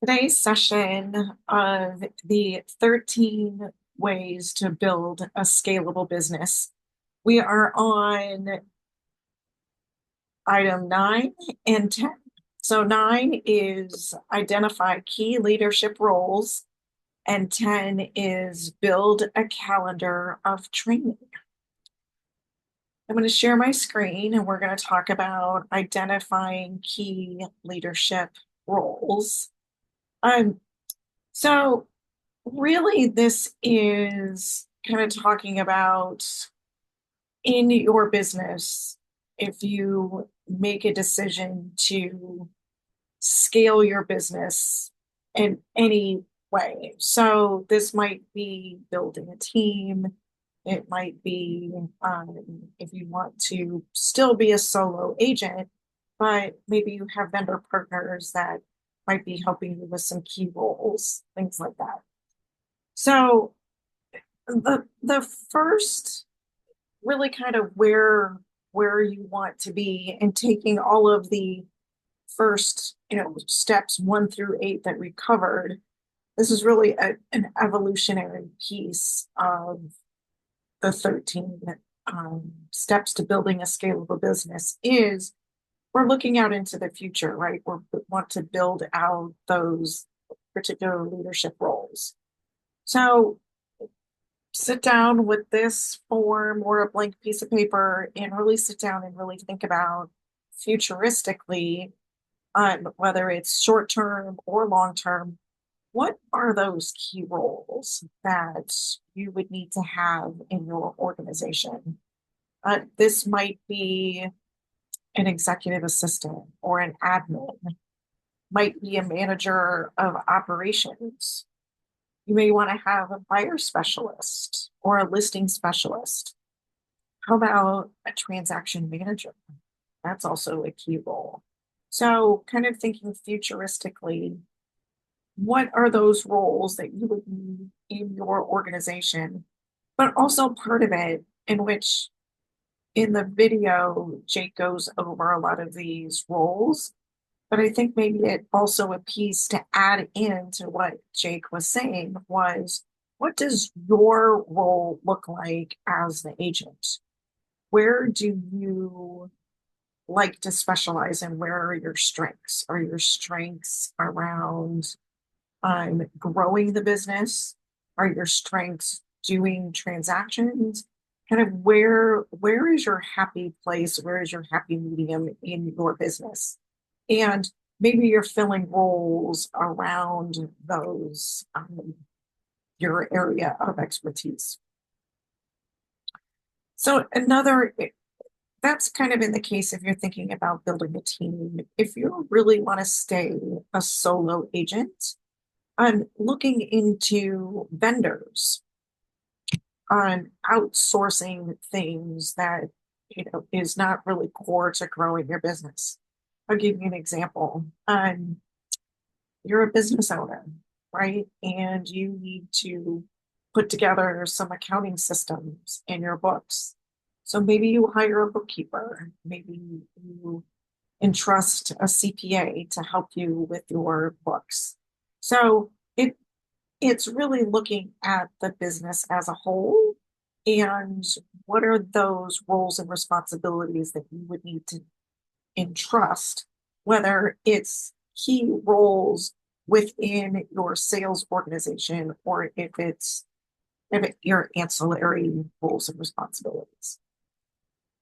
Today's session of the 13 ways to build a scalable business. We are on item 9 and 10. So 9 is identify key leadership roles, and 10 is build a calendar of training. I'm going to share my screen and we're going to talk about identifying key leadership roles. Um, so really, this is kind of talking about in your business, if you make a decision to scale your business in any way. So this might be building a team. It might be if you want to still be a solo agent, but maybe you have vendor partners that might be helping you with some key roles, things like that. So the first really kind of where you want to be and taking all of the first steps 1 through 8 that we covered. This is really an evolutionary piece of the 13 steps to building a scalable business. Is we're looking out into the future, right? We want to build out those particular leadership roles. So sit down with this form or a blank piece of paper and really sit down and really think about futuristically, whether it's short term or long term, what are those key roles that you would need to have in your organization? This might be an executive assistant or an admin, might be a manager of operations. You may want to have a buyer specialist or a listing specialist. How about a transaction manager? That's also a key role. So, kind of thinking futuristically, what are those roles that you would need in your organization? But also part of it in which in the video, Jake goes over a lot of these roles. But I think maybe it also a piece to add into what Jake was saying was, what does your role look like as the agent? Where do you like to specialize and where are your strengths? Are your strengths around growing the business? Are your strengths doing transactions? Kind of where is your happy place? Where is your happy medium in your business? And maybe you're filling roles around those your area of expertise. So another that's kind of in the case if you're thinking about building a team. If you really want to stay a solo agent, I'm looking into vendors on outsourcing things that is not really core to growing your business. I'll give you an example. You're a business owner, right? And you need to put together some accounting systems in your books. So maybe you hire a bookkeeper, maybe you entrust a CPA to help you with your books. So it's really looking at the business as a whole and what are those roles and responsibilities that you would need to entrust, whether it's key roles within your sales organization or if your ancillary roles and responsibilities.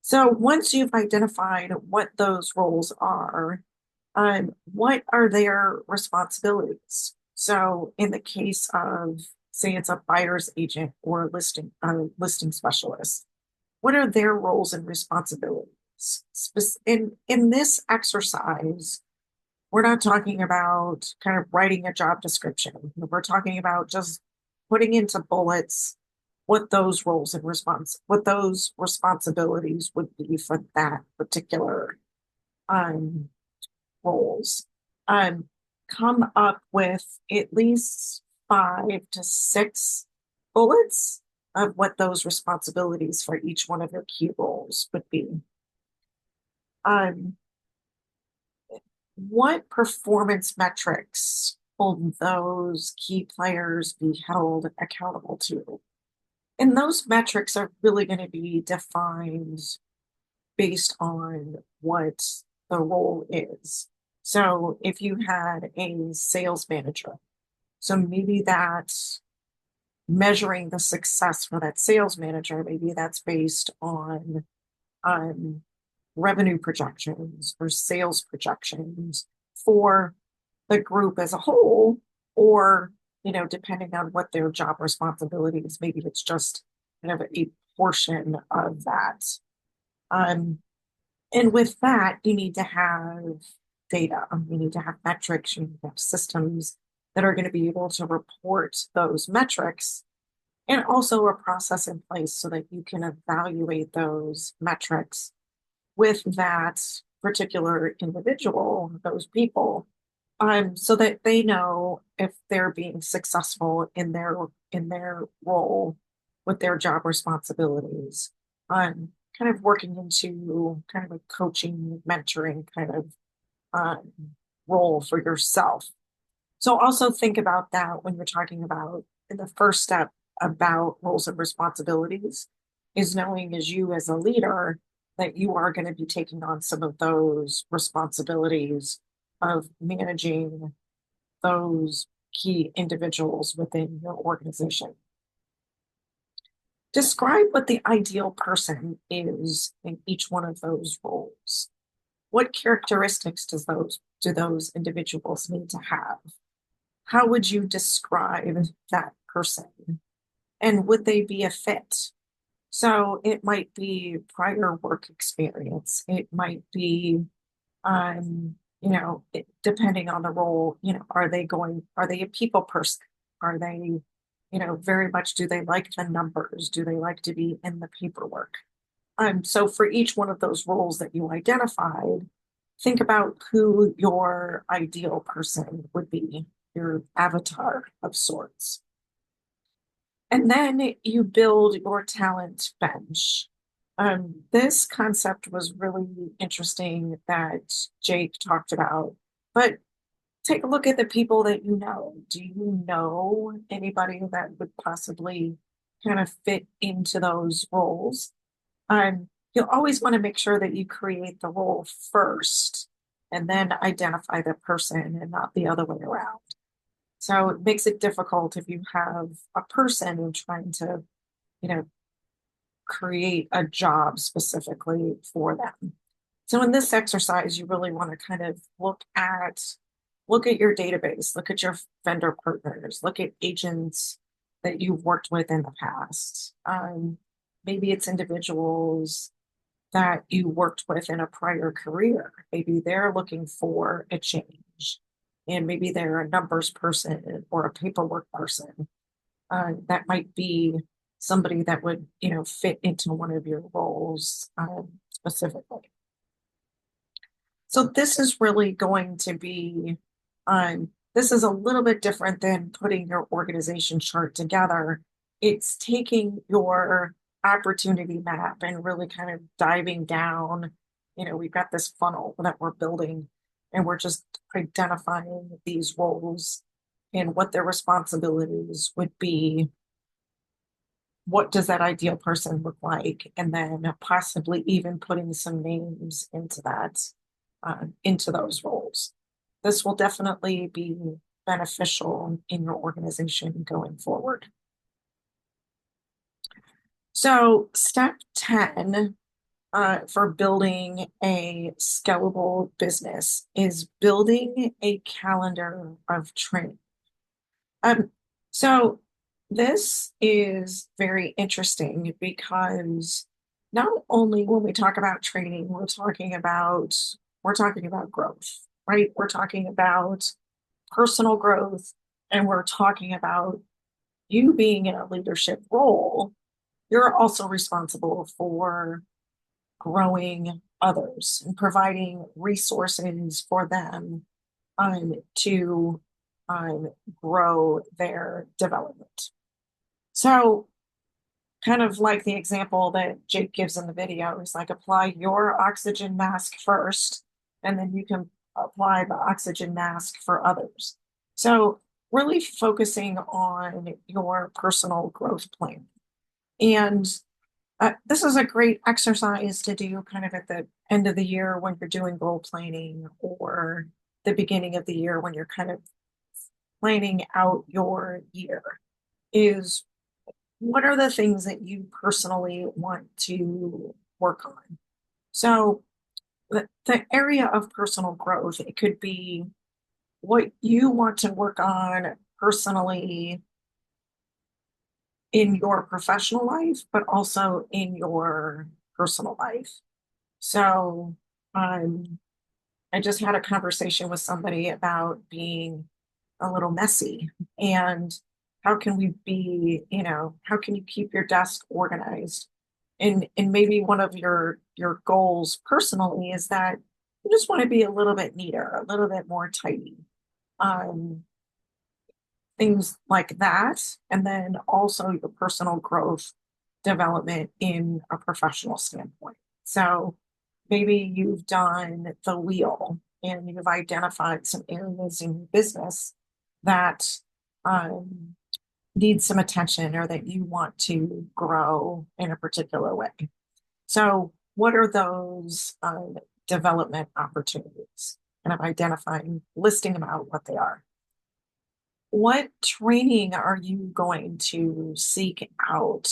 So once you've identified what those roles are, what are their responsibilities? So in the case of, say, it's a buyer's agent or a listing specialist, what are their roles and responsibilities? In this exercise, we're not talking about kind of writing a job description. We're talking about just putting into bullets what those responsibilities would be for that particular um, roles. Um, Come up with at least 5 to 6 bullets of what those responsibilities for each one of your key roles would be. Um, what performance metrics will those key players be held accountable to? And those metrics are really going to be defined based on what the role is. So if you had a sales manager, so maybe that's measuring the success for that sales manager, maybe that's based on um, revenue projections or sales projections for the group as a whole, or, depending on what their job responsibilities, maybe it's just kind of a portion of that. Um, and with that, you need to have data, you need to have metrics, you need to have systems that are going to be able to report those metrics, and also a process in place so that you can evaluate those metrics with that particular individual, those people, so that they know if they're being successful in their role with their job responsibilities. Kind of working into kind of a coaching, mentoring kind of um, role for yourself. So also think about that when you're talking about in the first step about roles and responsibilities is knowing as you as a leader that you are going to be taking on some of those responsibilities of managing those key individuals within your organization. Describe what the ideal person is in each one of those roles. What characteristics do those individuals need to have? How would you describe that person? And would they be a fit? So it might be prior work experience. It might be, depending on the role, are they a people person? Are they, very much, do they like the numbers? Do they like to be in the paperwork? So for each one of those roles that you identified, think about who your ideal person would be, your avatar of sorts. And then you build your talent bench. This concept was really interesting that Jake talked about, but take a look at the people that you know. Do you know anybody that would possibly kind of fit into those roles? You'll always want to make sure that you create the role first and then identify the person and not the other way around. So it makes it difficult if you have a person and trying to, you know, create a job specifically for them. So in this exercise, you really want to kind of look at your database, look at your vendor partners, look at agents that you've worked with in the past. Maybe it's individuals that you worked with in a prior career. Maybe they're looking for a change, and maybe they're a numbers person or a paperwork person. That might be somebody that would, fit into one of your roles specifically. So this is really going to be, this is a little bit different than putting your organization chart together. It's taking your opportunity map and really kind of diving down. We've got this funnel that we're building, and we're just identifying these roles and what their responsibilities would be. What does that ideal person look like? And then possibly even putting some names into that, into those roles. This will definitely be beneficial in your organization going forward. So step 10 for building a scalable business is building a calendar of training. So this is very interesting because not only when we talk about training, we're talking about growth, right? We're talking about personal growth, and we're talking about you being in a leadership role. You're also responsible for growing others and providing resources for them to grow their development. So, kind of like the example that Jake gives in the video, is like apply your oxygen mask first, and then you can apply the oxygen mask for others. So really focusing on your personal growth plan. And this is a great exercise to do kind of at the end of the year when you're doing goal planning or the beginning of the year when you're kind of planning out your year is what are the things that you personally want to work on? So the area of personal growth, it could be what you want to work on personally in your professional life, but also in your personal life. So, um, I just had a conversation with somebody about being a little messy and how can we be, how can you keep your desk organized? And maybe one of your goals personally is that you just want to be a little bit neater, a little bit more tidy. Um, Things like that. And then also your personal growth development in a professional standpoint. So maybe you've done the wheel and you've identified some areas in your business that um, need some attention or that you want to grow in a particular way. So, what are those development opportunities? And I'm identifying, listing them out what they are. What training are you going to seek out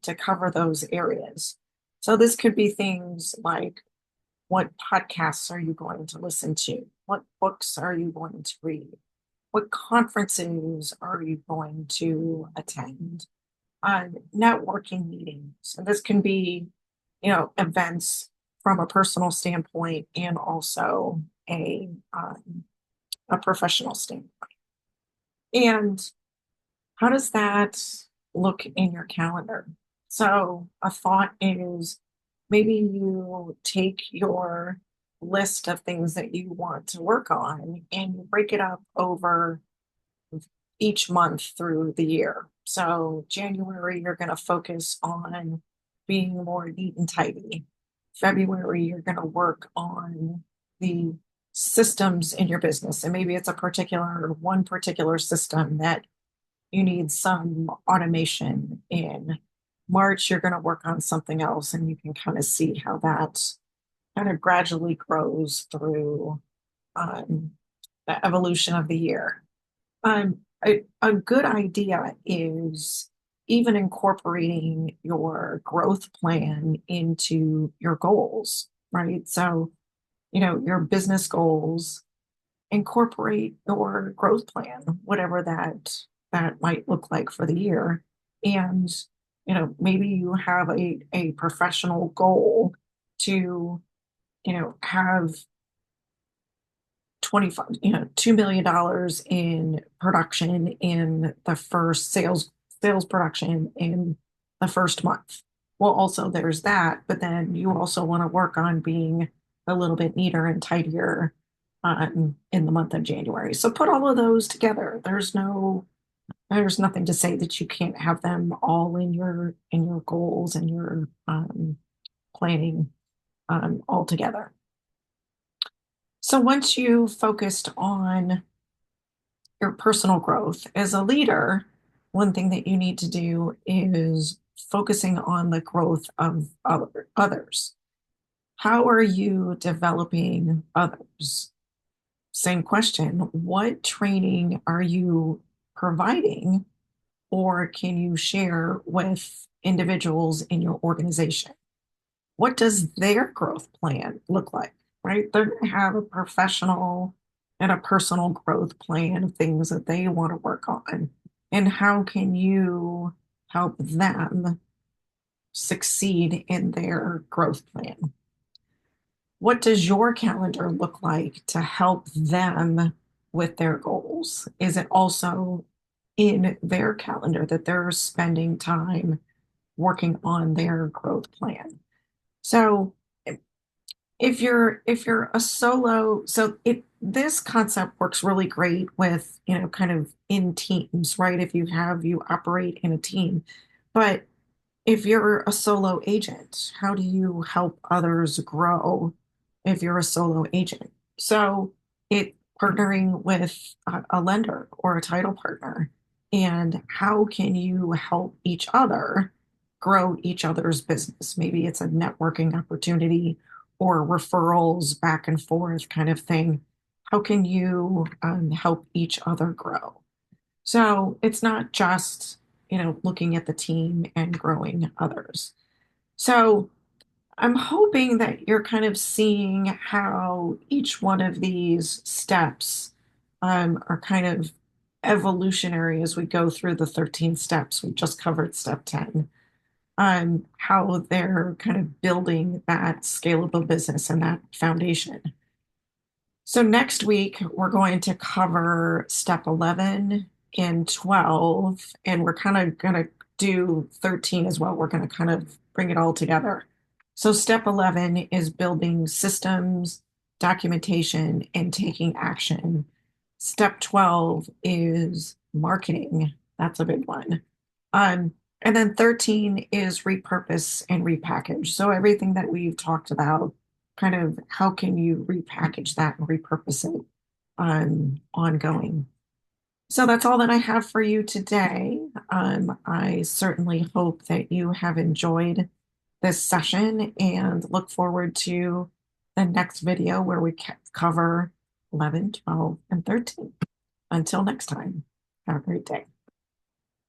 to cover those areas? So this could be things like what podcasts are you going to listen to? What books are you going to read? What conferences are you going to attend? Networking meetings. And this can be, events from a personal standpoint and also a professional standpoint. And how does that look in your calendar? So, a thought is maybe you take your list of things that you want to work on and you break it up over each month through the year. So, January, you're going to focus on being more neat and tidy. February, you're going to work on the systems in your business. And maybe it's one particular system that you need some automation. In March, you're going to work on something else, and you can kind of see how that kind of gradually grows through um, the evolution of the year. A good idea is even incorporating your growth plan into your goals, right? So, your business goals incorporate your growth plan, whatever that might look like for the year. And, maybe you have a professional goal to, have 25, $2 million in production in the first sales production in the first month. Well, also there's that, but then you also want to work on being a little bit neater and tidier in the month of January. So put all of those together. There's nothing to say that you can't have them all in your goals and your planning all together. So once you've focused on your personal growth as a leader, one thing that you need to do is focusing on the growth of others. How are you developing others? Same question. What training are you providing or can you share with individuals in your organization? What does their growth plan look like? Right? They're going to have a professional and a personal growth plan of things that they want to work on. And how can you help them succeed in their growth plan? What does your calendar look like to help them with their goals? Is it also in their calendar that they're spending time working on their growth plan? So if you're a solo, so it this concept works really great with, kind of in teams, right? If you operate in a team. But if you're a solo agent, how do you help others grow if you're a solo agent? So it partnering with a lender or a title partner, and how can you help each other grow each other's business? Maybe it's a networking opportunity or referrals back and forth kind of thing. How can you help each other grow? So it's not just, looking at the team and growing others. So I'm hoping that you're kind of seeing how each one of these steps are kind of evolutionary as we go through the 13 steps. We just covered step 10, how they're kind of building that scalable business and that foundation. So next week, we're going to cover step 11 and 12, and we're kind of going to do 13 as well. We're going to kind of bring it all together. So step 11 is building systems, documentation, and taking action. Step 12 is marketing. That's a big one. Um, and then 13 is repurpose and repackage. So everything that we've talked about, kind of how can you repackage that and repurpose it ongoing. So that's all that I have for you today. I certainly hope that you have enjoyed this session and look forward to the next video where we cover 11, 12, and 13. Until next time, have a great day.